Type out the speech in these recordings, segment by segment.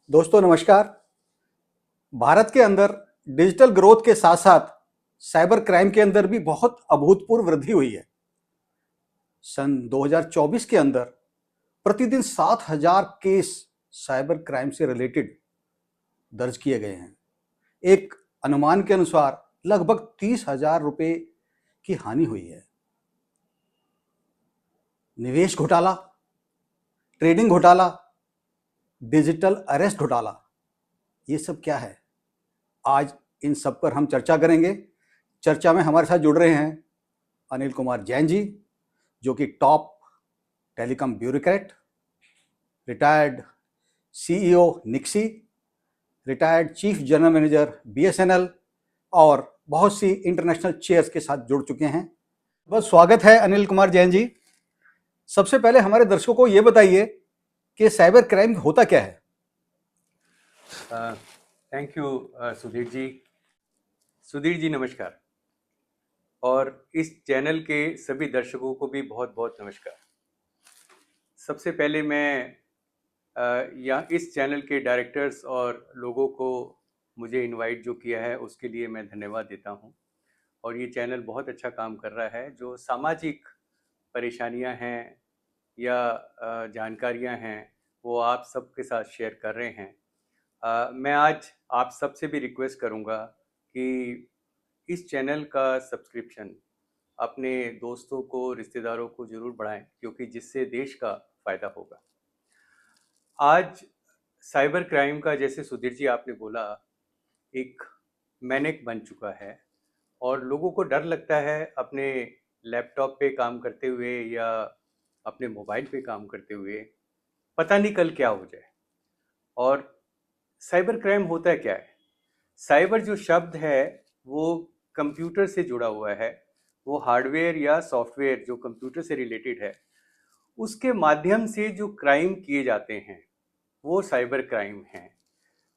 दोस्तों नमस्कार। भारत के अंदर डिजिटल ग्रोथ के साथ साथ साइबर क्राइम के अंदर भी बहुत अभूतपूर्व वृद्धि हुई है। सन 2024 के अंदर प्रतिदिन 7,000 केस साइबर क्राइम से रिलेटेड दर्ज किए गए हैं। एक अनुमान के अनुसार लगभग 30,000 रुपए की हानि हुई है। निवेश घोटाला, ट्रेडिंग घोटाला, डिजिटल अरेस्ट घोटाला, ये सब क्या है? आज इन सब पर हम चर्चा करेंगे। चर्चा में हमारे साथ जुड़ रहे हैं अनिल कुमार जैन जी, जो कि top telecom bureaucrat, retired CEO NIXI, retired chief general manager BSNL और बहुत सी इंटरनेशनल चेयर्स के साथ जुड़ चुके हैं। बस स्वागत है अनिल कुमार जैन जी। सबसे पहले हमारे दर्शकों को ये बताइए कि साइबर क्राइम होता क्या है? थैंक यू सुधीर जी नमस्कार, और इस चैनल के सभी दर्शकों को भी बहुत बहुत नमस्कार। सबसे पहले मैं या इस चैनल के डायरेक्टर्स और लोगों को मुझे इनवाइट जो किया है उसके लिए मैं धन्यवाद देता हूं। और ये चैनल बहुत अच्छा काम कर रहा है। जो सामाजिक परेशानियां हैं या जानकारियां हैं वो आप सबके साथ शेयर कर रहे हैं। मैं आज आप सबसे भी रिक्वेस्ट करूंगा कि इस चैनल का सब्सक्रिप्शन अपने दोस्तों को, रिश्तेदारों को ज़रूर बढ़ाएं, क्योंकि जिससे देश का फ़ायदा होगा। आज साइबर क्राइम का, जैसे सुधीर जी आपने बोला, एक मैनेक बन चुका है और लोगों को डर लगता है अपने लैपटॉप पे काम करते हुए या अपने मोबाइल पे काम करते हुए, पता नहीं कल क्या हो जाए। और साइबर क्राइम होता है क्या है? साइबर जो शब्द है वो कंप्यूटर से जुड़ा हुआ है। वो हार्डवेयर या सॉफ्टवेयर जो कंप्यूटर से रिलेटेड है, उसके माध्यम से जो क्राइम किए जाते हैं वो साइबर क्राइम हैं।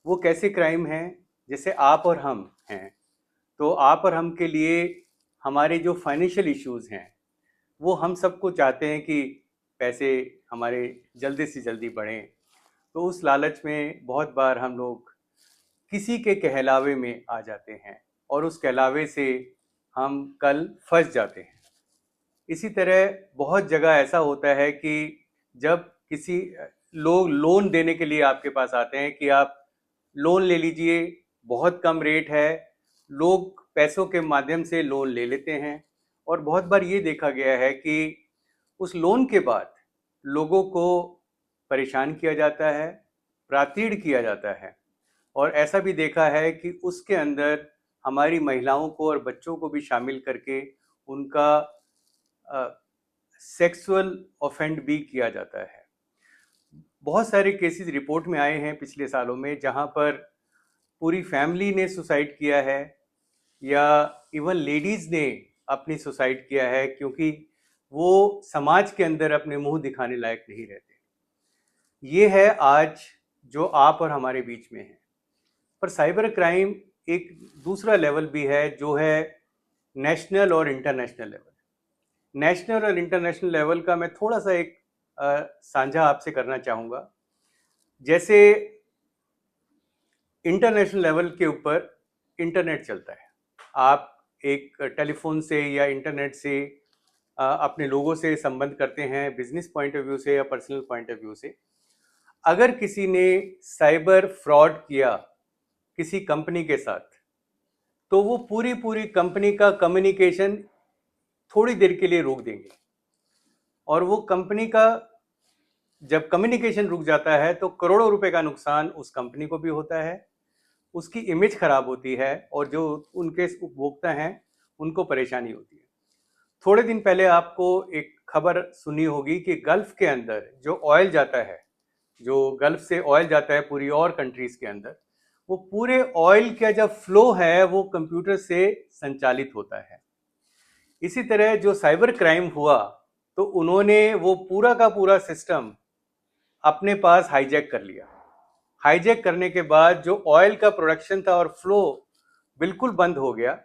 वो कैसे क्राइम हैं? जैसे आप और हम हैं, तो आप और हम के लिए हमारे जो फाइनेंशियल इश्यूज हैं वो हम सबको चाहते हैं कि पैसे हमारे जल्दी से जल्दी बढ़ें। तो उस लालच में बहुत बार हम लोग किसी के कहलावे में आ जाते हैं और उस कहलावे से हम कल फंस जाते हैं। इसी तरह बहुत जगह ऐसा होता है कि जब किसी लोग लोन देने के लिए आपके पास आते हैं कि आप लोन ले लीजिए, बहुत कम रेट है, लोग पैसों के माध्यम से लोन ले लेते हैं। और बहुत बार ये देखा गया है कि उस लोन के बाद लोगों को परेशान किया जाता है, प्रातीड़ किया जाता है। और ऐसा भी देखा है कि उसके अंदर हमारी महिलाओं को और बच्चों को भी शामिल करके उनका सेक्सुअल ऑफेंड भी किया जाता है। बहुत सारे केसेस रिपोर्ट में आए हैं पिछले सालों में, जहां पर पूरी फैमिली ने सुसाइड किया है या इवन लेडीज ने अपनी सुसाइड किया है, क्योंकि वो समाज के अंदर अपने मुंह दिखाने लायक नहीं रहते। ये है आज जो आप और हमारे बीच में है। पर साइबर क्राइम एक दूसरा लेवल भी है, जो है नेशनल और इंटरनेशनल लेवल। नेशनल और इंटरनेशनल लेवल का मैं थोड़ा सा एक साझा आपसे करना चाहूँगा। जैसे इंटरनेशनल लेवल के ऊपर इंटरनेट चलता है, आप एक टेलीफोन से या इंटरनेट से अपने लोगों से संबंध करते हैं, बिजनेस पॉइंट ऑफ व्यू से या पर्सनल पॉइंट ऑफ व्यू से। अगर किसी ने साइबर फ्रॉड किया किसी कंपनी के साथ, तो वो पूरी पूरी कंपनी का कम्युनिकेशन थोड़ी देर के लिए रोक देंगे। और वो कंपनी का जब कम्युनिकेशन रुक जाता है तो करोड़ों रुपए का नुकसान उस कंपनी को भी होता है, उसकी इमेज खराब होती है और जो उनके उपभोक्ता हैं उनको परेशानी होती है। थोड़े दिन पहले आपको एक खबर सुनी होगी कि गल्फ के अंदर जो ऑयल जाता है, जो गल्फ से ऑयल जाता है पूरी और कंट्रीज के अंदर, वो पूरे ऑयल का जब फ्लो है वो कंप्यूटर से संचालित होता है। इसी तरह जो साइबर क्राइम हुआ तो उन्होंने वो पूरा का पूरा सिस्टम अपने पास हाईजैक कर लिया। हाईजैक करने के बाद जो ऑयल का प्रोडक्शन था और फ्लो बिल्कुल बंद हो गया।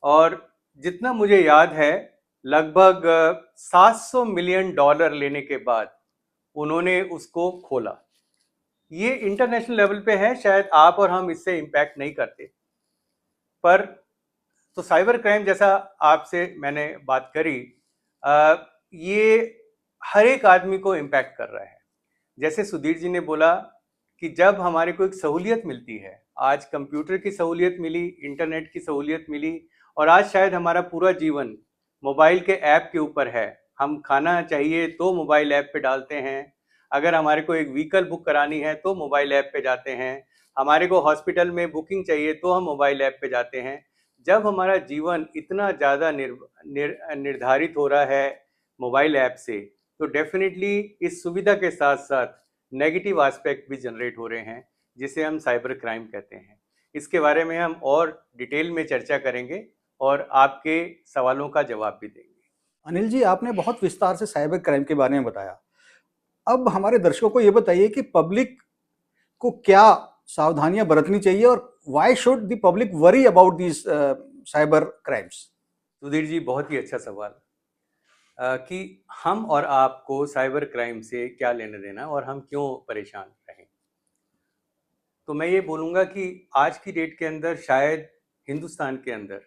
और जितना मुझे याद है, लगभग $700 मिलियन लेने के बाद उन्होंने उसको खोला। ये इंटरनेशनल लेवल पे है, शायद आप और हम इससे इम्पैक्ट नहीं करते, पर तो साइबर क्राइम जैसा आपसे मैंने बात करी, ये हर एक आदमी को इम्पैक्ट कर रहा है। जैसे सुधीर जी ने बोला कि जब हमारे को एक सहूलियत मिलती है, आज कंप्यूटर की सहूलियत मिली, इंटरनेट की सहूलियत मिली, और आज शायद हमारा पूरा जीवन मोबाइल के ऐप के ऊपर है। हम खाना चाहिए तो मोबाइल ऐप पे डालते हैं, अगर हमारे को एक व्हीकल बुक करानी है तो मोबाइल ऐप पे जाते हैं, हमारे को हॉस्पिटल में बुकिंग चाहिए तो हम मोबाइल ऐप पे जाते हैं। जब हमारा जीवन इतना ज़्यादा निर्धारित हो रहा है मोबाइल ऐप से, तो डेफिनेटली इस सुविधा के साथ साथ नेगेटिव एस्पेक्ट भी जनरेट हो रहे हैं, जिसे हम साइबर क्राइम कहते हैं। इसके बारे में हम और डिटेल में चर्चा करेंगे और आपके सवालों का जवाब भी देंगे। अनिल जी, आपने बहुत विस्तार से साइबर क्राइम के बारे में बताया। अब हमारे दर्शकों को ये बताइए कि पब्लिक को क्या सावधानियां बरतनी चाहिए और why should the public worry about these cyber crimes? Sudhir ji, बहुत ही अच्छा सवाल कि हम और आपको साइबर क्राइम से क्या लेना देना और हम क्यों परेशान रहें। तो मैं ये बोलूँगा कि आज की डेट के अंदर शायद हिंदुस्तान के अंदर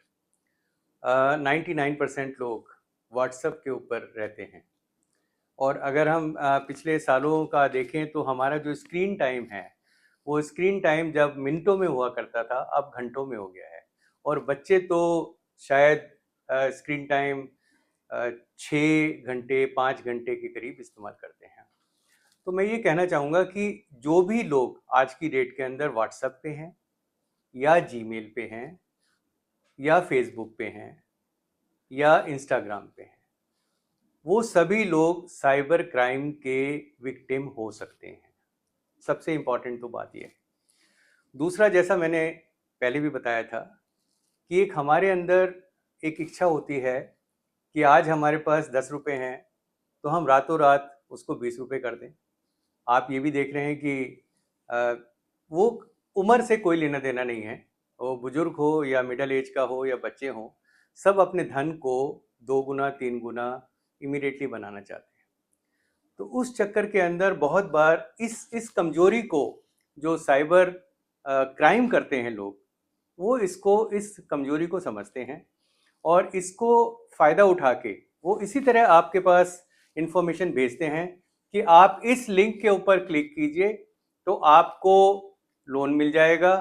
99% लोग व्हाट्सएप के ऊपर रहते हैं, और अगर हम पिछले सालों का देखें तो हमारा जो स्क्रीन टाइम है, वो स्क्रीन टाइम जब मिनटों में हुआ करता था, अब घंटों में हो गया है। और बच्चे तो शायद स्क्रीन टाइम 6 घंटे 5 घंटे के करीब इस्तेमाल करते हैं। तो मैं ये कहना चाहूँगा कि जो भी लोग आज की डेट के अंदर व्हाट्सएप पे हैं, या जीमेल पे हैं, या फेसबुक पे हैं, या इंस्टाग्राम पे हैं, वो सभी लोग साइबर क्राइम के विक्टिम हो सकते हैं। सबसे इम्पॉर्टेंट तो बात ये है। दूसरा, जैसा मैंने पहले भी बताया था कि एक हमारे अंदर एक इच्छा होती है कि आज हमारे पास 10 रुपये हैं तो हम रातों रात उसको 20 रुपये कर दें। आप ये भी देख रहे हैं कि अ, वो उम्र से कोई लेना देना नहीं है, वो बुजुर्ग हो या मिडिल एज का हो या बच्चे हों, सब अपने धन को 2 गुना 3 गुना इमीडिएटली बनाना चाहते हैं। तो उस चक्कर के अंदर बहुत बार इस कमजोरी को जो साइबर क्राइम करते हैं लोग, वो इस कमजोरी को समझते हैं और इसको फ़ायदा उठा के वो इसी तरह आपके पास इंफॉर्मेशन भेजते हैं कि आप इस लिंक के ऊपर क्लिक कीजिए तो आपको लोन मिल जाएगा,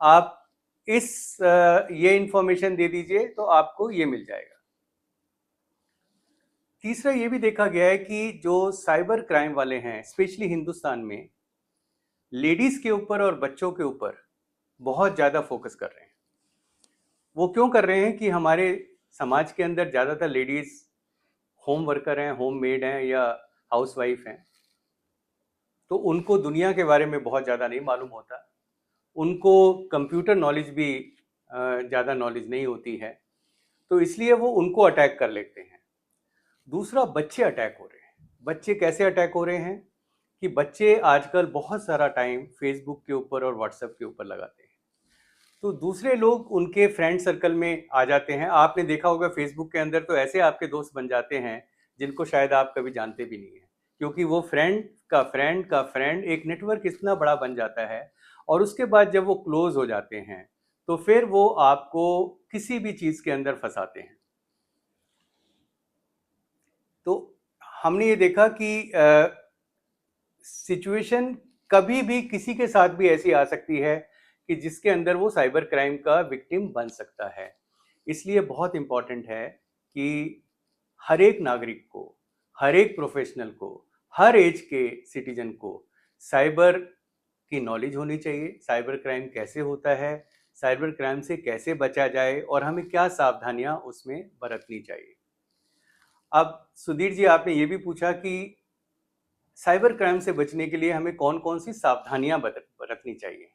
आप ये इंफॉर्मेशन दे दीजिए तो आपको ये मिल जाएगा। तीसरा, ये भी देखा गया है कि जो साइबर क्राइम वाले हैं, स्पेशली हिंदुस्तान में, लेडीज के ऊपर और बच्चों के ऊपर बहुत ज़्यादा फोकस कर रहे हैं। वो क्यों कर रहे हैं कि हमारे समाज के अंदर ज़्यादातर लेडीज होम वर्कर हैं, होम मेड हैं या हाउस वाइफ हैं, तो उनको दुनिया के बारे में बहुत ज़्यादा नहीं मालूम होता, उनको कंप्यूटर नॉलेज भी ज़्यादा नॉलेज नहीं होती है, तो इसलिए वो उनको अटैक कर लेते हैं। दूसरा, बच्चे अटैक हो रहे हैं। बच्चे कैसे अटैक हो रहे हैं कि बच्चे आजकल बहुत सारा टाइम फेसबुक के ऊपर और व्हाट्सएप के ऊपर लगाते हैं, तो दूसरे लोग उनके फ्रेंड सर्कल में आ जाते हैं। आपने देखा होगा फेसबुक के अंदर तो ऐसे आपके दोस्त बन जाते हैं जिनको शायद आप कभी जानते भी नहीं हैं, क्योंकि वो फ्रेंड का फ्रेंड का फ्रेंड एक नेटवर्क इतना बड़ा बन जाता है, और उसके बाद जब वो क्लोज हो जाते हैं तो फिर वो आपको किसी भी चीज़ के अंदर फंसाते हैं। तो हमने ये देखा कि सिचुएशन कभी भी किसी के साथ भी ऐसी आ सकती है कि जिसके अंदर वो साइबर क्राइम का विक्टिम बन सकता है। इसलिए बहुत इम्पॉर्टेंट है कि हर एक नागरिक को, हर एक प्रोफेशनल को, हर एज के सिटीजन को साइबर की नॉलेज होनी चाहिए। साइबर क्राइम कैसे होता है, साइबर क्राइम से कैसे बचा जाए और हमें क्या सावधानियां उसमें बरतनी चाहिए। अब सुधीर जी, आपने ये भी पूछा कि साइबर क्राइम से बचने के लिए हमें कौन कौन सी सावधानियां बरतनी चाहिए,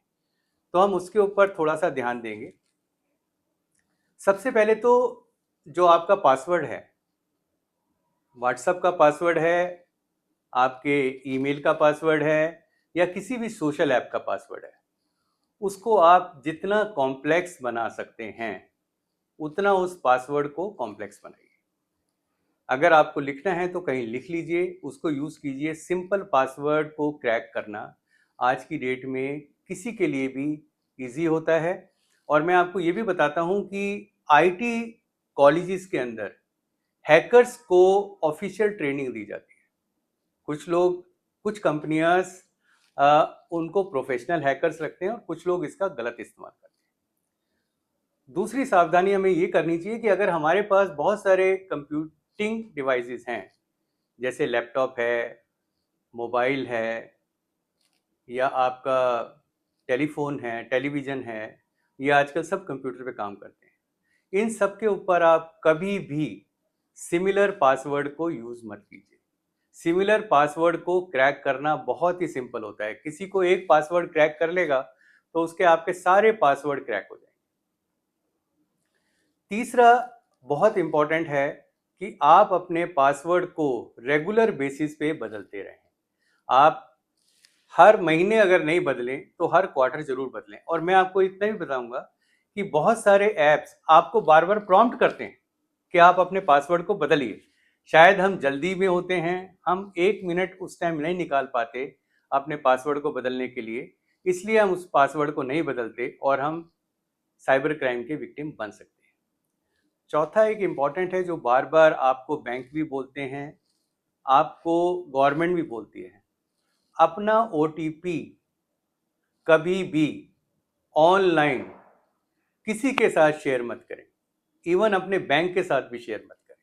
तो हम उसके ऊपर थोड़ा सा ध्यान देंगे। सबसे पहले तो जो आपका पासवर्ड है, व्हाट्सएप का पासवर्ड है, आपके ईमेल का पासवर्ड है, या किसी भी सोशल ऐप का पासवर्ड है, उसको आप जितना कॉम्प्लेक्स बना सकते हैं उतना उस पासवर्ड को कॉम्प्लेक्स बनाइए। अगर आपको लिखना है तो कहीं लिख लीजिए, उसको यूज़ कीजिए। सिंपल पासवर्ड को क्रैक करना आज की डेट में किसी के लिए भी इजी होता है। और मैं आपको ये भी बताता हूँ कि आईटी कॉलेजेस के अंदर हैकर्स को ऑफिशियल ट्रेनिंग दी जाती है। कुछ लोग, कुछ कंपनियां उनको प्रोफेशनल हैकर्स रखते हैं और कुछ लोग इसका गलत इस्तेमाल करते हैं। दूसरी सावधानी हमें ये करनी चाहिए कि अगर हमारे पास बहुत सारे कंप्यूटिंग डिवाइसेस हैं, जैसे लैपटॉप है, मोबाइल है, या आपका टेलीफोन है, टेलीविज़न है, ये आजकल सब कंप्यूटर पे काम करते हैं। इन सब के ऊपर आप कभी भी सिमिलर पासवर्ड को यूज़ मत कीजिए। सिमिलर पासवर्ड को क्रैक करना बहुत ही सिंपल होता है। किसी को एक पासवर्ड क्रैक कर लेगा तो उसके आपके सारे पासवर्ड क्रैक हो जाएंगे। तीसरा बहुत इंपॉर्टेंट है कि आप अपने पासवर्ड को रेगुलर बेसिस पे बदलते रहें। आप हर महीने अगर नहीं बदलें तो हर क्वार्टर जरूर बदलें। और मैं आपको इतना भी बताऊंगा कि बहुत सारे ऐप्स आपको बार बार प्रॉम्प्ट करते हैं कि आप अपने पासवर्ड को बदलिए। शायद हम जल्दी में होते हैं, हम 1 मिनट उस टाइम नहीं निकाल पाते अपने पासवर्ड को बदलने के लिए, इसलिए हम उस पासवर्ड को नहीं बदलते और हम साइबर क्राइम के विक्टिम बन सकते हैं। चौथा एक इम्पॉर्टेंट है, जो बार बार आपको बैंक भी बोलते हैं, आपको गवर्नमेंट भी बोलती है, अपना ओटीपी कभी भी ऑनलाइन किसी के साथ शेयर मत करें। इवन अपने बैंक के साथ भी शेयर मत करें।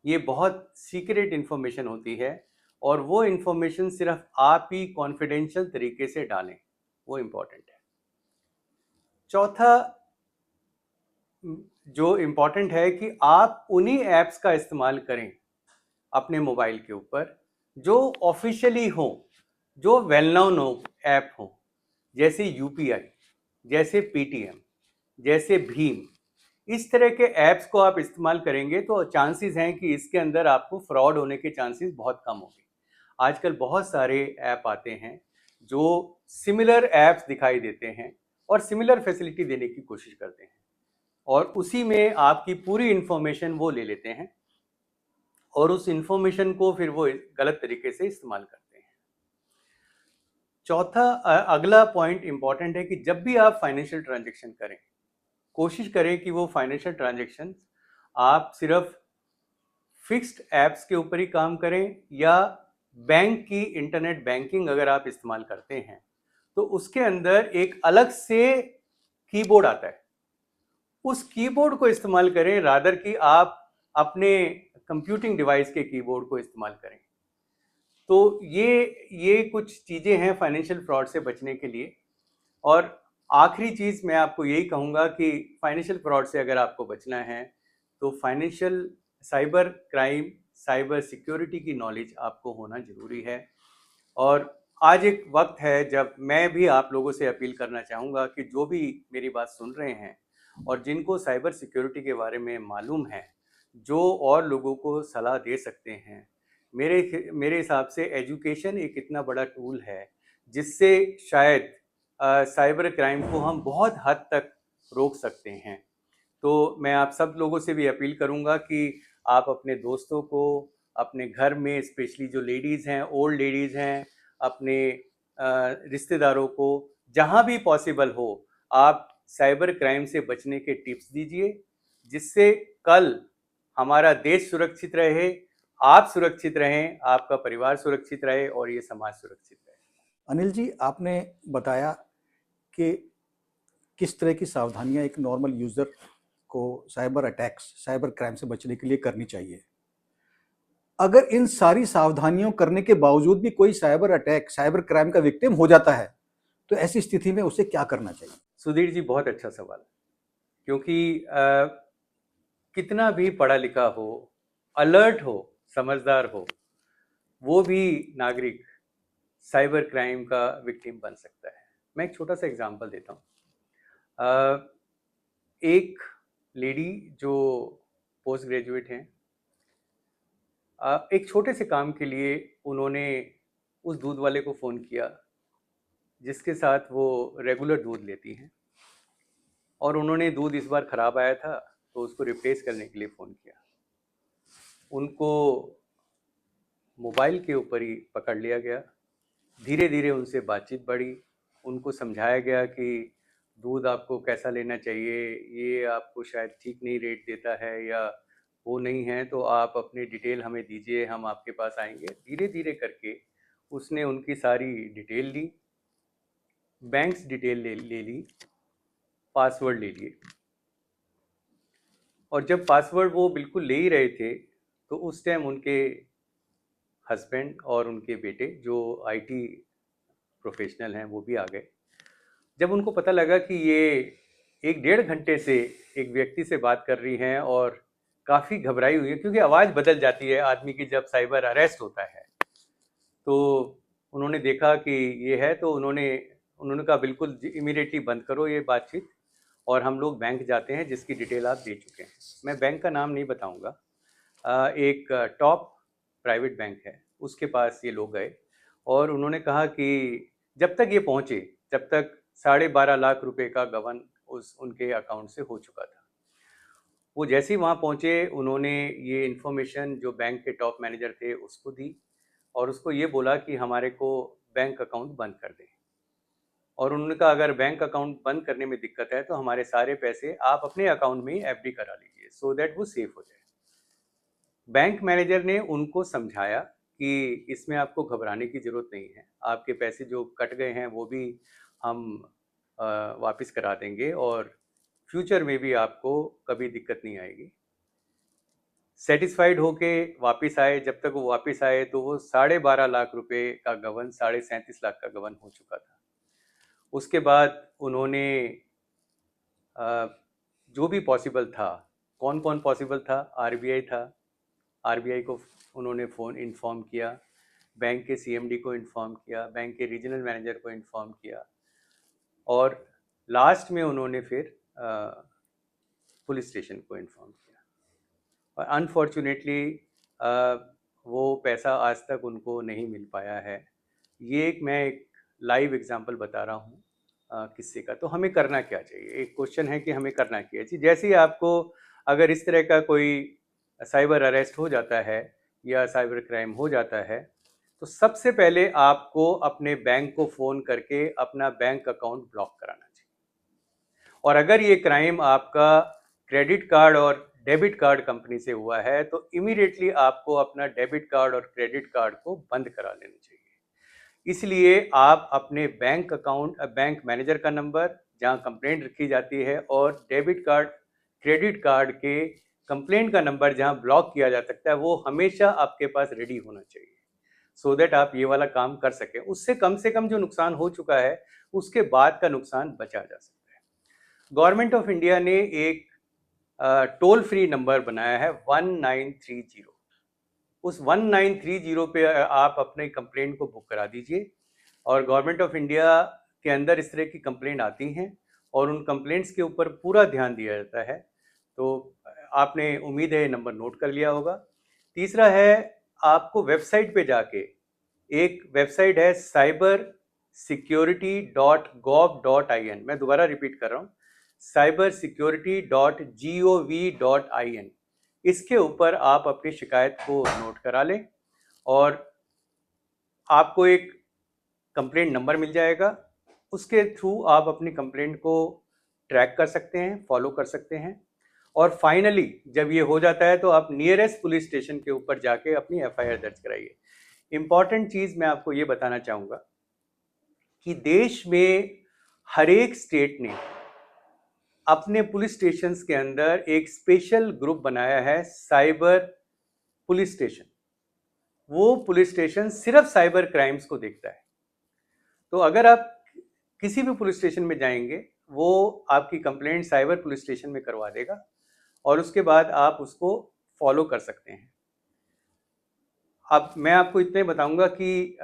ये बहुत सीक्रेट इंफॉर्मेशन होती है और वो इंफॉर्मेशन सिर्फ आप ही कॉन्फिडेंशियल तरीके से डालें, वो इम्पॉर्टेंट है। चौथा जो इम्पॉर्टेंट है कि आप उन्हीं ऐप्स का इस्तेमाल करें अपने मोबाइल के ऊपर जो ऑफिशियली हो, जो वेल नोन हो ऐप हो, जैसे यूपीआई, जैसे पेटीएम, जैसे भीम। इस तरह के ऐप्स को आप इस्तेमाल करेंगे तो चांसेस हैं कि इसके अंदर आपको फ्रॉड होने के चांसेस बहुत कम होंगे। आजकल बहुत सारे ऐप आते हैं जो सिमिलर ऐप्स दिखाई देते हैं और सिमिलर फैसिलिटी देने की कोशिश करते हैं, और उसी में आपकी पूरी इंफॉर्मेशन वो ले लेते हैं और उस इंफॉर्मेशन को फिर वो गलत तरीके से इस्तेमाल करते हैं। चौथा अगला पॉइंट इंपॉर्टेंट है कि जब भी आप फाइनेंशियल ट्रांजैक्शन करें, कोशिश करें कि वो फाइनेंशियल ट्रांजैक्शन आप सिर्फ फिक्स्ड ऐप्स के ऊपर ही काम करें, या बैंक की इंटरनेट बैंकिंग अगर आप इस्तेमाल करते हैं तो उसके अंदर एक अलग से कीबोर्ड आता है, उस कीबोर्ड को इस्तेमाल करें रादर कि आप अपने कंप्यूटिंग डिवाइस के कीबोर्ड को इस्तेमाल करें। तो ये कुछ चीज़ें हैं फाइनेंशियल फ्रॉड से बचने के लिए। और आखिरी चीज़ मैं आपको यही कहूँगा कि फाइनेंशियल फ्रॉड से अगर आपको बचना है तो financial cyber crime, cyber security की नॉलेज आपको होना ज़रूरी है। और आज एक वक्त है जब मैं भी आप लोगों से अपील करना चाहूँगा कि जो भी मेरी बात सुन रहे हैं और जिनको साइबर सिक्योरिटी के बारे में मालूम है, जो और लोगों को सलाह दे सकते हैं, मेरे हिसाब से एजुकेशन एक इतना बड़ा टूल है जिससे शायद साइबर क्राइम को हम बहुत हद तक रोक सकते हैं। तो मैं आप सब लोगों से भी अपील करूंगा कि आप अपने दोस्तों को, अपने घर में स्पेशली जो लेडीज़ हैं, ओल्ड लेडीज़ हैं, अपने रिश्तेदारों को जहां भी पॉसिबल हो आप साइबर क्राइम से बचने के टिप्स दीजिए, जिससे कल हमारा देश सुरक्षित रहे, आप सुरक्षित रहें, आपका परिवार सुरक्षित रहे और ये समाज सुरक्षित रहे। अनिल जी, आपने बताया कि किस तरह की सावधानियां एक नॉर्मल यूज़र को साइबर अटैक्स, साइबर क्राइम से बचने के लिए करनी चाहिए। अगर इन सारी सावधानियों करने के बावजूद भी कोई साइबर अटैक, साइबर क्राइम का विक्टिम हो जाता है, तो ऐसी स्थिति में उसे क्या करना चाहिए? सुधीर जी, बहुत अच्छा सवाल, क्योंकि कितना भी पढ़ा लिखा हो, अलर्ट हो, समझदार हो, वो भी नागरिक साइबर क्राइम का विक्टिम बन सकता है। मैं एक छोटा सा एग्जांपल देता हूँ। एक लेडी जो पोस्ट ग्रेजुएट हैं, एक छोटे से काम के लिए उन्होंने उस दूध वाले को फ़ोन किया जिसके साथ वो रेगुलर दूध लेती हैं, और उन्होंने दूध इस बार ख़राब आया था तो उसको रिप्लेस करने के लिए फ़ोन किया। उनको मोबाइल के ऊपर ही पकड़ लिया गया, धीरे धीरे उनसे बातचीत बढ़ी, उनको समझाया गया कि दूध आपको कैसा लेना चाहिए, ये आपको शायद ठीक नहीं रेट देता है या वो नहीं है, तो आप अपनी डिटेल हमें दीजिए, हम आपके पास आएंगे। धीरे धीरे करके उसने उनकी सारी डिटेल ली, बैंक्स डिटेल ले ली, पासवर्ड ले लिए। और जब पासवर्ड वो बिल्कुल ले ही रहे थे, तो उस टाइम उनके हस्बैंड और उनके बेटे जो आईटी प्रोफेशनल हैं वो भी आ गए। जब उनको पता लगा कि ये 1 डेढ़ घंटे से एक व्यक्ति से बात कर रही हैं और काफ़ी घबराई हुई है, क्योंकि आवाज़ बदल जाती है आदमी की जब साइबर अरेस्ट होता है। तो उन्होंने देखा कि ये है, तो उन्होंने उन्होंने कहा बिल्कुल इमीडिएटली बंद करो ये बातचीत और हम लोग बैंक जाते हैं जिसकी डिटेल आप दे चुके हैं। मैं बैंक का नाम नहीं बताऊंगा। एक टॉप प्राइवेट बैंक है, उसके पास ये लोग गए और उन्होंने कहा कि जब तक ये पहुँचे जब तक 12.5 लाख रुपए का गबन उस उनके अकाउंट से हो चुका था। वो जैसे ही वहाँ पहुँचे, उन्होंने ये इन्फॉर्मेशन जो बैंक के टॉप मैनेजर थे उसको दी और उसको ये बोला कि हमारे को बैंक अकाउंट बंद कर दें। और उन्होंने कहा अगर बैंक अकाउंट बंद करने में दिक्कत है तो हमारे सारे पैसे आप अपने अकाउंट में ही एफडी करा लीजिए, सो दैट वो सेफ हो जाए। बैंक मैनेजर ने उनको समझाया कि इसमें आपको घबराने की ज़रूरत नहीं है, आपके पैसे जो कट गए हैं वो भी हम वापस करा देंगे और फ्यूचर में भी आपको कभी दिक्कत नहीं आएगी। सेटिस्फाइड होके वापस आए। जब तक वो वापस आए तो वो 12.5 लाख रुपए का गबन 37.5 लाख का गबन हो चुका था। उसके बाद उन्होंने जो भी पॉसिबल था, कौन कौन पॉसिबल था, आरबीआई था, आरबीआई को उन्होंने फ़ोन इन्फॉर्म किया, बैंक के सीएमडी को इन्फॉर्म किया, बैंक के रीजनल मैनेजर को इन्फॉर्म किया और लास्ट में उन्होंने फिर पुलिस स्टेशन को इन्फॉर्म किया। और अनफॉर्चुनेटली वो पैसा आज तक उनको नहीं मिल पाया है। ये मैं एक लाइव एग्जांपल बता रहा हूँ किस्से का। तो हमें करना क्या चाहिए, एक क्वेश्चन है कि हमें करना क्या चाहिए। जैसे ही आपको अगर इस तरह का कोई साइबर अरेस्ट हो जाता है या साइबर क्राइम हो जाता है, तो सबसे पहले आपको अपने बैंक को फ़ोन करके अपना बैंक अकाउंट ब्लॉक कराना चाहिए। और अगर ये क्राइम आपका क्रेडिट कार्ड और डेबिट कार्ड कंपनी से हुआ है तो इमीडिएटली आपको अपना डेबिट कार्ड और क्रेडिट कार्ड को बंद करा लेना चाहिए। इसलिए आप अपने बैंक अकाउंट, बैंक मैनेजर का नंबर जहां कंप्लेंट रखी जाती है और डेबिट कार्ड क्रेडिट कार्ड के कंप्लेंट का नंबर जहां ब्लॉक किया जा सकता है, वो हमेशा आपके पास रेडी होना चाहिए, सो दैट आप ये वाला काम कर सकें। उससे कम से कम जो नुकसान हो चुका है उसके बाद का नुकसान बचा जा सकता है। गवर्नमेंट ऑफ इंडिया ने एक टोल फ्री नंबर बनाया है 1930। उस 1930 पे आप अपने कंप्लेंट को बुक करा दीजिए और गवर्नमेंट ऑफ इंडिया के अंदर इस तरह की कंप्लेंट आती हैं और उन कंप्लेंट्स के ऊपर पूरा ध्यान दिया जाता है। तो आपने उम्मीद है ये नंबर नोट कर लिया होगा। तीसरा है, आपको वेबसाइट पे जाके, एक वेबसाइट है cybersecurity.gov.in, मैं दोबारा रिपीट कर रहा हूँ, cybersecurity.gov.in, इसके ऊपर आप अपनी शिकायत को नोट करा लें और आपको एक कंप्लेंट नंबर मिल जाएगा। उसके थ्रू आप अपनी कंप्लेंट को ट्रैक कर सकते हैं, फॉलो कर सकते हैं और फाइनली जब ये हो जाता है तो आप नियरेस्ट पुलिस स्टेशन के ऊपर जाके अपनी एफआईआर दर्ज कराइए। इम्पॉर्टेंट चीज़ मैं आपको ये बताना चाहूँगा कि देश में हर एक स्टेट ने अपने पुलिस स्टेशंस के अंदर एक स्पेशल ग्रुप बनाया है, साइबर पुलिस स्टेशन। वो पुलिस स्टेशन सिर्फ साइबर क्राइम्स को देखता है। तो अगर आप किसी भी पुलिस स्टेशन में जाएंगे, वो आपकी कंप्लेंट साइबर पुलिस स्टेशन में करवा देगा और उसके बाद आप उसको फॉलो कर सकते हैं। अब मैं आपको इतना ही बताऊंगा कि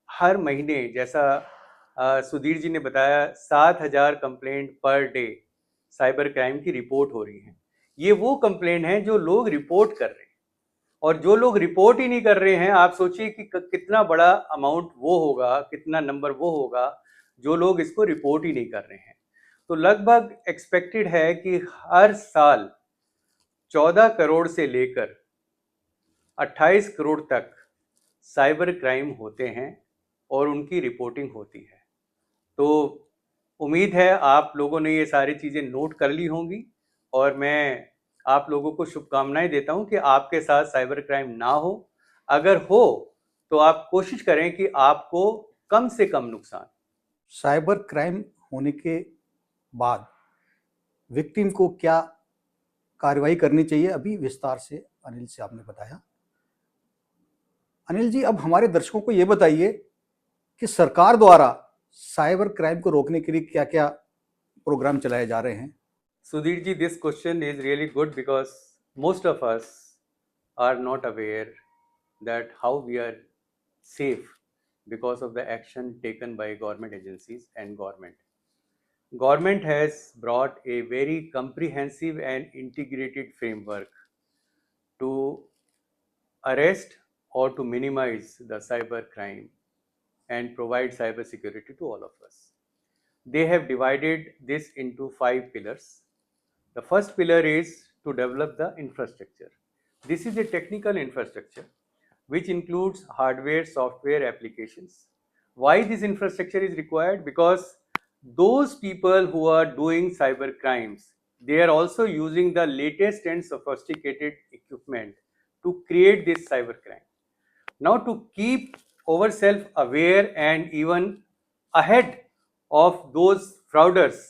हर महीने, जैसा सुधीर जी ने बताया, 7,000 complaint per day cyber crime की रिपोर्ट हो रही हैं। ये वो कंप्लेंट हैं जो लोग रिपोर्ट कर रहे हैं और जो लोग रिपोर्ट ही नहीं कर रहे हैं, आप सोचिए कि कितना बड़ा अमाउंट वो होगा, कितना नंबर वो होगा जो लोग इसको रिपोर्ट ही नहीं कर रहे हैं। तो लगभग एक्सपेक्टेड है कि हर साल 14 करोड़ से लेकर 28 करोड़ तक साइबर क्राइम होते हैं और उनकी रिपोर्टिंग होती है। तो उम्मीद है आप लोगों ने ये सारी चीज़ें नोट कर ली होंगी और मैं आप लोगों को शुभकामनाएं देता हूं कि आपके साथ साइबर क्राइम ना हो। अगर हो तो आप कोशिश करें कि आपको कम से कम नुकसान। साइबर क्राइम होने के बाद विक्टिम को क्या कार्रवाई करनी चाहिए, अभी विस्तार से अनिल से आपने बताया। अनिल जी, अब हमारे दर्शकों को ये बताइए कि सरकार द्वारा साइबर क्राइम को रोकने के लिए क्या क्या प्रोग्राम चलाए जा रहे हैं। Sudhir ji, this question is really good because most of us are not aware that how we are safe because of the action taken by government agencies and government. Government has brought a very comprehensive and integrated framework to arrest or to minimize the cyber crime and provide cyber security to all of us. They have divided this into 5 pillars. The first pillar is to develop the infrastructure. This is a technical infrastructure which includes hardware, software, applications. Why this infrastructure is required? Because those people who are doing cyber crimes, they are also using the latest and sophisticated equipment to create this cyber crime. Now, to keep ourselves aware and even ahead of those frauders,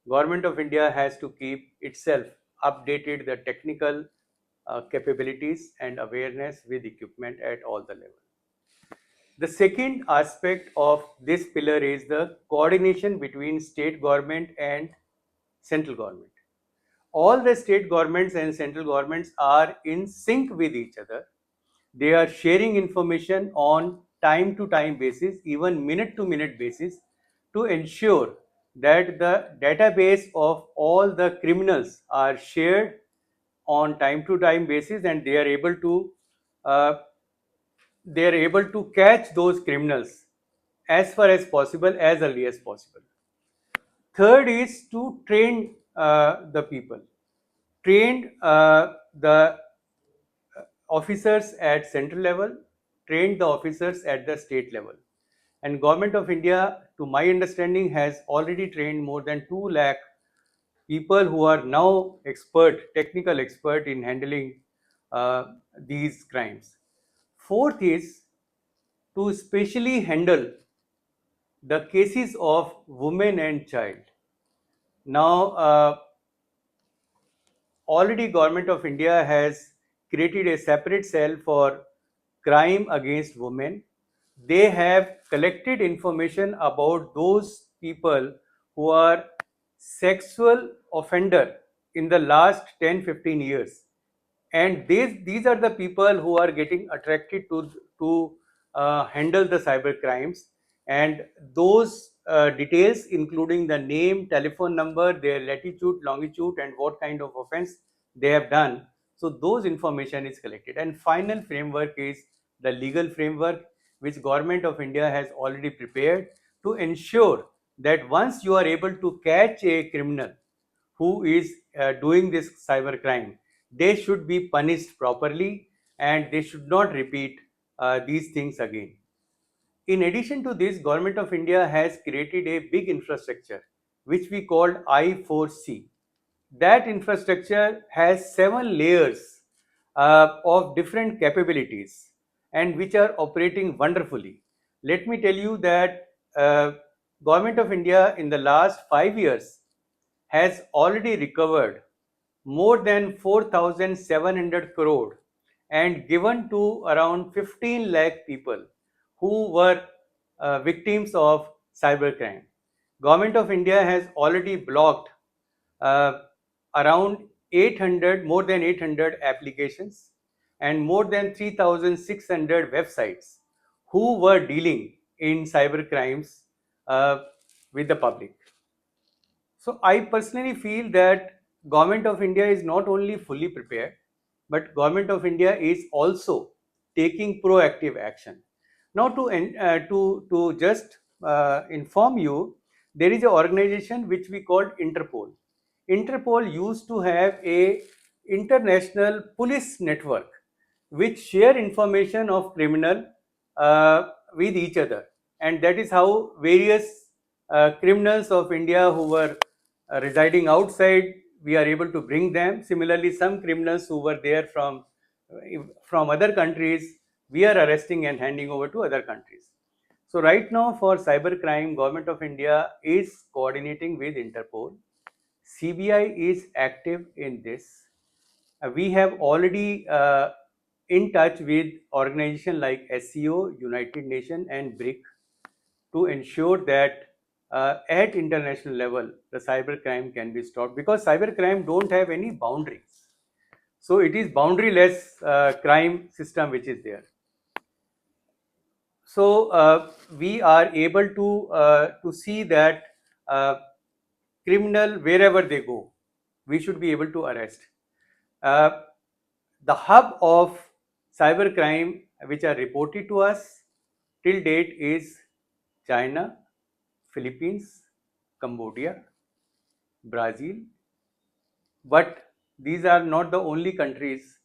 Government of India has to keep itself updated the technical capabilities and awareness with equipment at all the levels. The second aspect of this pillar is the coordination between state government and central government. All the state governments and central governments are in sync with each other. They are sharing information on time to time basis, even minute to minute basis, to ensure that the database of all the criminals are shared on time to time basis, and uh, they are able to catch those criminals as far as possible, as early as possible. Third is to train the people, train the officers at central level, trained the officers at the state level. And Government of India, to my understanding, has already trained more than 2 lakh people who are now technical expert in handling these crimes. Fourth is to specially handle the cases of women and child. Now, already Government of India has created a separate cell for crime against women. They have collected information about those people who are sexual offender in the last 10-15 years, and these are the people who are getting attracted to handle the cyber crimes, and those details including the name, telephone number, their latitude, longitude, and what kind of offense they have done. So those information is collected, and final framework is the legal framework which Government of India has already prepared to ensure that once you are able to catch a criminal who is doing this cyber crime, they should be punished properly and they should not repeat these things again. In addition to this, Government of India has created a big infrastructure which we called I4C. That infrastructure has 7 layers of different capabilities and which are operating wonderfully. Let me tell you that Government of India in the last 5 years has already recovered more than 4,700 crore and given to around 15 lakh people who were victims of cybercrime. Government of India has already blocked uh, around 800, more than 800 applications and more than 3,600 websites who were dealing in cyber crimes with the public. So I personally feel that Government of India is not only fully prepared, but Government of India is also taking proactive action. Now to just inform you, there is an organization which we called Interpol. Interpol used to have a international police network which share information of criminal with each other. and that is how various criminals of India who were residing outside, we are able to bring them. Similarly, some criminals who were there from other countries, we are arresting and handing over to other countries. So right now for cybercrime, Government of India is coordinating with Interpol. CBI is active in this. We have already in touch with organizations like SCO, United Nations, and BRIC to ensure that at international level the cybercrime can be stopped, because cybercrime don't have any boundaries. So it is boundaryless crime system which is there. So we are able to see that criminal wherever they go, we should be able to arrest. Uh, the hub of cybercrime which are reported to us till date is China, Philippines, Cambodia, Brazil. But these are not the only countries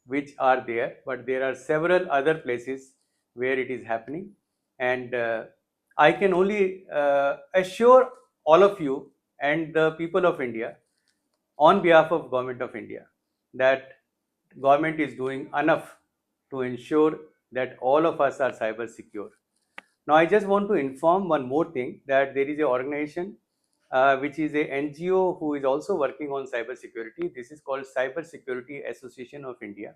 which are there, but there are several other places where it is happening. And I can only assure all of you and the people of India on behalf of Government of India that government is doing enough to ensure that all of us are cyber secure. Now, I just want to inform one more thing, that there is an organization which is a NGO who is also working on cyber security. This is called Cyber Security Association of India.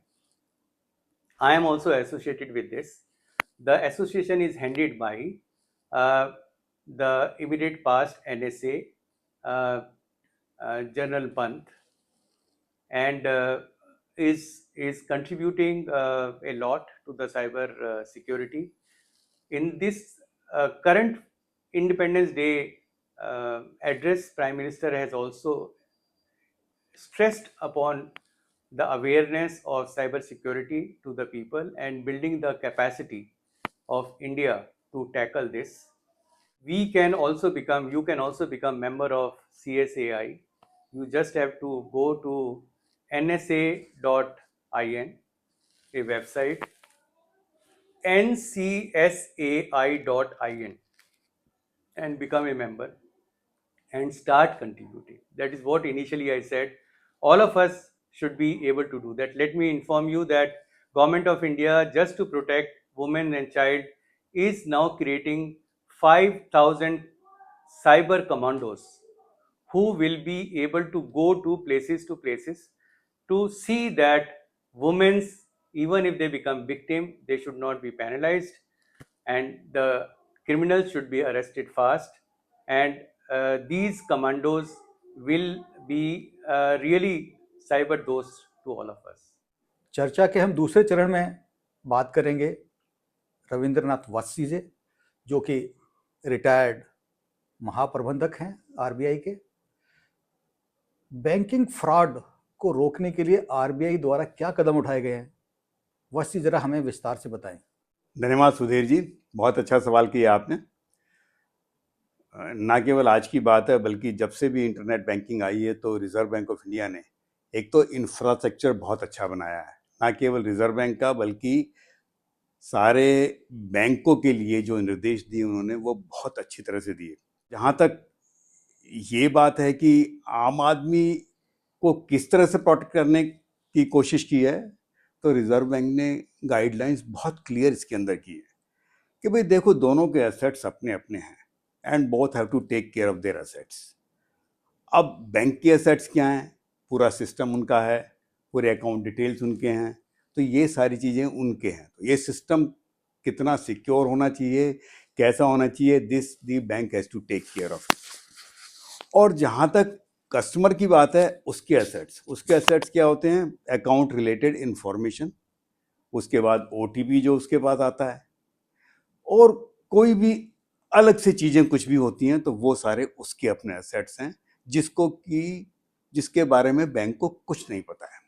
I am also associated with this. The association is headed by the immediate past NSA General Pant, and is contributing a lot to the cyber security. In this current Independence Day address, Prime Minister has also stressed upon the awareness of cyber security to the people and building the capacity of India to tackle this. You can also become member of CSAI. You just have to go to nsa.in, a website, ncsai.in, and become a member and start contributing. That is what initially I said. All of us should be able to do that. Let me inform you that Government of India, just to protect women and child, is now creating 5,000 cyber commandos who will be able to go to places to see that women's, even if they become victim, they should not be penalized, and the criminals should be arrested fast. And these commandos will be really cyber dosts to all of us. चर्चा के हम दूसरे चरण में बात करेंगे रविंद्रनाथ वात्सी से, जो कि रिटायर्ड महाप्रबंधक हैं आरबीआई के। बैंकिंग फ्रॉड को रोकने के लिए आरबीआई द्वारा क्या कदम उठाए गए हैं, वात्सी जरा हमें विस्तार से बताएं। धन्यवाद सुधीर जी, बहुत अच्छा सवाल किया आपने। ना केवल आज की बात है, बल्कि जब से भी इंटरनेट बैंकिंग आई है तो रिजर्व बैंक ऑफ इंडिया ने एक तो इंफ्रास्ट्रक्चर बहुत अच्छा बनाया है। ना केवल रिजर्व बैंक का, बल्कि सारे बैंकों के लिए जो निर्देश दिए उन्होंने वो बहुत अच्छी तरह से दिए। जहाँ तक ये बात है कि आम आदमी को किस तरह से प्रोटेक्ट करने की कोशिश की है, तो रिजर्व बैंक ने गाइडलाइंस बहुत क्लियर इसके अंदर की है कि भाई देखो, दोनों के एसेट्स अपने अपने हैं and both have to take care of their assets. अब बैंक के एसेट्स क्या हैं, पूरा सिस्टम उनका है, पूरे अकाउंट डिटेल्स उनके हैं, तो ये सारी चीज़ें उनके हैं। तो ये सिस्टम कितना सिक्योर होना चाहिए, कैसा होना चाहिए, this the bank has to take care of. और जहाँ तक कस्टमर की बात है, उसके एसेट्स क्या होते हैं, अकाउंट रिलेटेड इंफॉर्मेशन, उसके बाद ओटीपी जो उसके पास आता है, और कोई भी अलग से चीज़ें कुछ भी होती हैं तो वो सारे उसके अपने एसेट्स हैं, जिसके बारे में बैंक को कुछ नहीं पता है।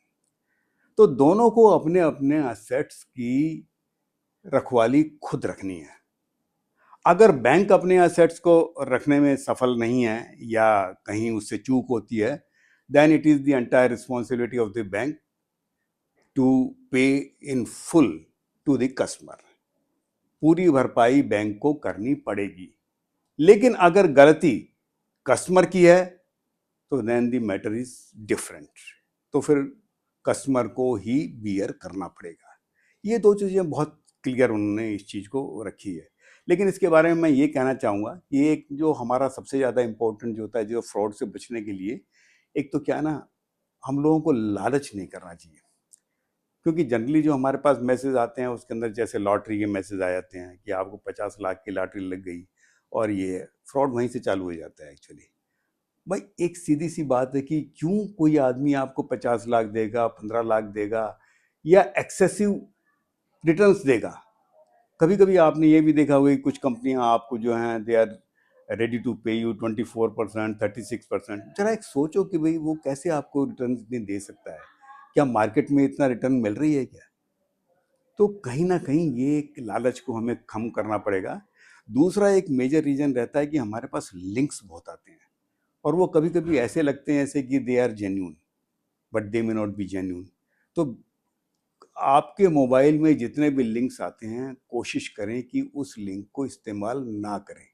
तो दोनों को अपने अपने एसेट्स की रखवाली खुद रखनी है। अगर बैंक अपने एसेट्स को रखने में सफल नहीं है या कहीं उससे चूक होती है, then it is the entire responsibility of the bank to pay in full to the customer. पूरी भरपाई बैंक को करनी पड़ेगी। लेकिन अगर गलती कस्टमर की है तो then the matter is different, तो फिर कस्टमर को ही बियर करना पड़ेगा। ये दो चीज़ें बहुत क्लियर उन्होंने इस चीज़ को रखी है। लेकिन इसके बारे में मैं ये कहना चाहूँगा कि एक जो हमारा सबसे ज़्यादा इम्पोर्टेंट जो होता है जो फ्रॉड से बचने के लिए, एक तो क्या ना, हम लोगों को लालच नहीं करना चाहिए। क्योंकि जनरली जो हमारे पास मैसेज आते हैं उसके अंदर जैसे लॉटरी के मैसेज आ जाते हैं कि आपको 50 लाख की लॉटरी लग गई, और ये फ्रॉड वहीं से चालू हो जाता है एक्चुअली। भाई एक सीधी सी बात है कि क्यों कोई आदमी आपको 50 लाख देगा, 15 लाख देगा या एक्सेसिव रिटर्न्स देगा। कभी कभी आपने ये भी देखा होगा कि कुछ कंपनियां आपको जो हैं दे आर रेडी टू पे यू 24%, 36%। जरा एक सोचो कि भाई वो कैसे आपको रिटर्न इतनी दे सकता है, क्या मार्केट में इतना रिटर्न मिल रही है क्या? तो कहीं ना कहीं ये एक लालच को हमें कम करना पड़ेगा। दूसरा एक मेजर रीजन रहता है कि हमारे पास लिंक्स बहुत आते हैं, और वो कभी कभी ऐसे लगते हैं ऐसे कि they are genuine, but they may not be genuine. तो आपके मोबाइल में जितने भी लिंक्स आते हैं, कोशिश करें कि उस लिंक को इस्तेमाल ना करें।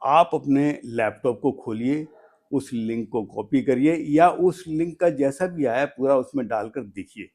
आप अपने लैपटॉप को खोलिए, उस लिंक को कॉपी करिए या उस लिंक का जैसा भी आया पूरा उसमें डालकर देखिए,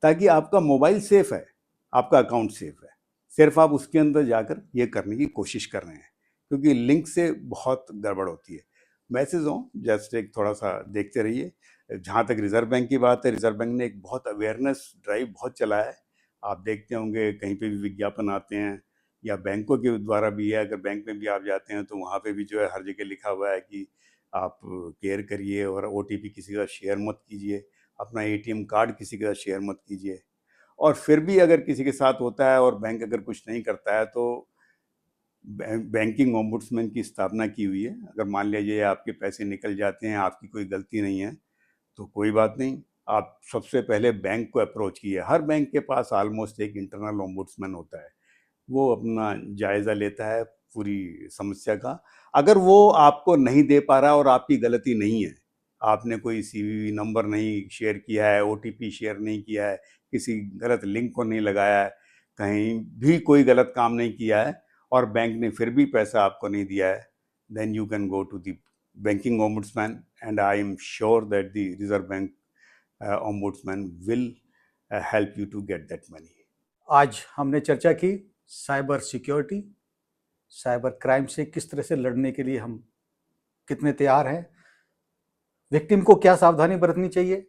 ताकि आपका मोबाइल सेफ है, आपका अकाउंट सेफ है। सिर्फ आप उसके अंदर जाकर ये करने की कोशिश कर रहे हैं, क्योंकि लिंक से बहुत गड़बड़ होती है। मैसेज हो जस्ट एक थोड़ा सा देखते रहिए। जहाँ तक रिजर्व बैंक की बात है, रिजर्व बैंक ने एक बहुत अवेयरनेस ड्राइव बहुत चलाया है। आप देखते होंगे कहीं पे भी विज्ञापन आते हैं या बैंकों के द्वारा भी है, अगर बैंक में भी आप जाते हैं तो वहाँ पे भी जो है हर जगह लिखा हुआ है कि आप केयर करिए और ओटीपी किसी का शेयर मत कीजिए, अपना एटीएम कार्ड किसी के साथ शेयर मत कीजिए। और फिर भी अगर किसी के साथ होता है और बैंक अगर कुछ नहीं करता है तो बैंकिंग ओम्बुड्समैन की स्थापना की हुई है। अगर मान लीजिए आपके पैसे निकल जाते हैं, आपकी कोई गलती नहीं है, तो कोई बात नहीं, आप सबसे पहले बैंक को अप्रोच कीजिए। हर बैंक के पास ऑलमोस्ट एक इंटरनल ओम्बुड्समैन होता है, वो अपना जायज़ा लेता है पूरी समस्या का। अगर वो आपको नहीं दे पा रहा और आपकी गलती नहीं है, आपने कोई सीवीवी नंबर नहीं शेयर किया है, ओटीपी शेयर नहीं किया है, किसी गलत लिंक को नहीं लगाया है, कहीं भी कोई गलत काम नहीं किया है, और बैंक ने फिर भी पैसा आपको नहीं दिया है, then you can go to the banking ombudsman, and I am sure that the Reserve Bank ombudsman will help you to get that money. आज हमने चर्चा की साइबर सिक्योरिटी, साइबर क्राइम से किस तरह से लड़ने के लिए हम कितने तैयार हैं, विक्टिम को क्या सावधानी बरतनी चाहिए,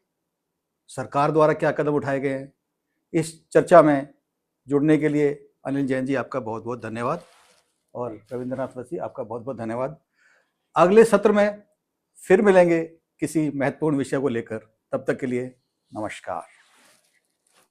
सरकार द्वारा क्या कदम उठाए गए हैं। इस चर्चा में जुड़ने के लिए अनिल जैन जी आपका बहुत बहुत धन्यवाद, और रविंद्रनाथ वसी आपका बहुत बहुत धन्यवाद। अगले सत्र में फिर मिलेंगे किसी महत्वपूर्ण विषय को लेकर। तब तक के लिए नमस्कार।